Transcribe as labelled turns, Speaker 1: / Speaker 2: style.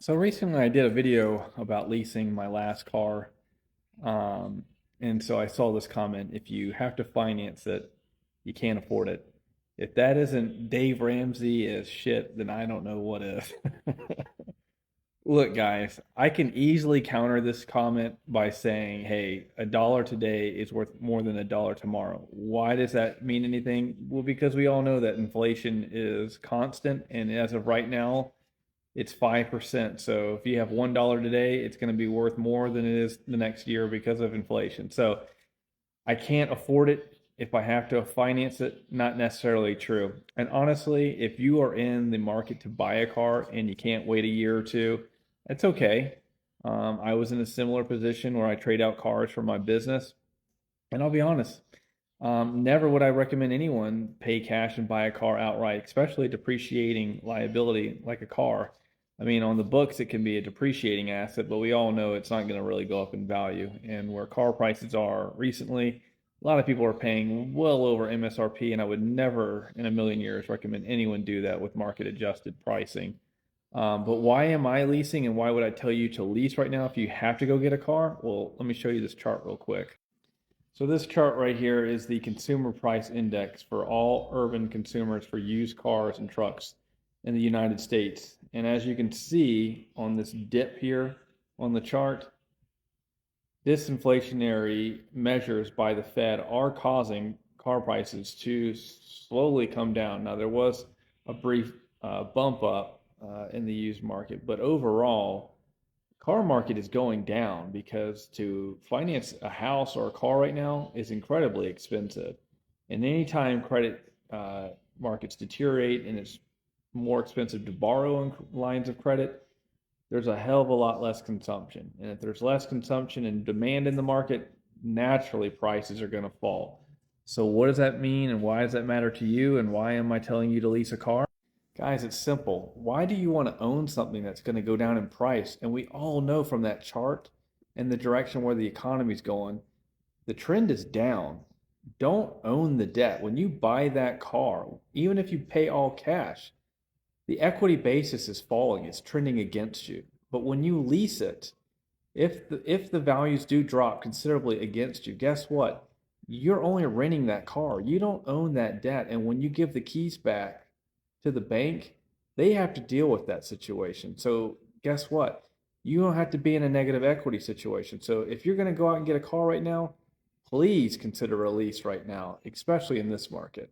Speaker 1: So recently I did a video about leasing my last car. Um, and so I saw this comment, if you have to finance it, you can't afford it. If that isn't Dave Ramsey as shit, then I don't know what is. Look, guys, I can easily counter this comment by saying, hey, a dollar today is worth more than a dollar tomorrow. Why does that mean anything? Well, because we all know that inflation is constant, and as of right now, it's 5%. So if you have $1 today, it's going to be worth more than it is the next year because of inflation. So I can't afford it if I have to finance it. Not necessarily true. And honestly, if you are in the market to buy a car and you can't wait a year or two, that's okay. I was in a similar position where I trade out cars for my business. And I'll be honest, never would I recommend anyone pay cash and buy a car outright, especially a depreciating liability like a car. I mean, on the books, it can be a depreciating asset, but we all know it's not going to really go up in value. And where car prices are recently, a lot of people are paying well over MSRP, and I would never in a million years recommend anyone do that with market adjusted pricing. But why am I leasing and why would I tell you to lease right now if you have to go get a car? Well, let me show you this chart real quick. So this chart right here is the consumer price index for all urban consumers for used cars and trucks in the United States. And as you can see on this dip here on the chart, disinflationary measures by the Fed are causing car prices to slowly come down. Now, there was a brief bump up in the used market, but overall, car market is going down because to finance a house or a car right now is incredibly expensive. And anytime credit markets deteriorate and it's more expensive to borrow on lines of credit, there's a hell of a lot less consumption. And if there's less consumption and demand in the market, naturally prices are going to fall. So, what does that mean and why does that matter to you? And why am I telling you to lease a car? Guys, it's simple. Why do you want to own something that's going to go down in price? And we all know from that chart and the direction where the economy's going, the trend is down. Don't own the debt. When you buy that car, even if you pay all cash, the equity basis is falling. It's trending against you. But when you lease it, if the values do drop considerably against you, guess what? You're only renting that car. You don't own that debt. And when you give the keys back to the bank, they have to deal with that situation. So guess what? You don't have to be in a negative equity situation. So if you're going to go out and get a car right now, please consider a lease right now, especially in this market.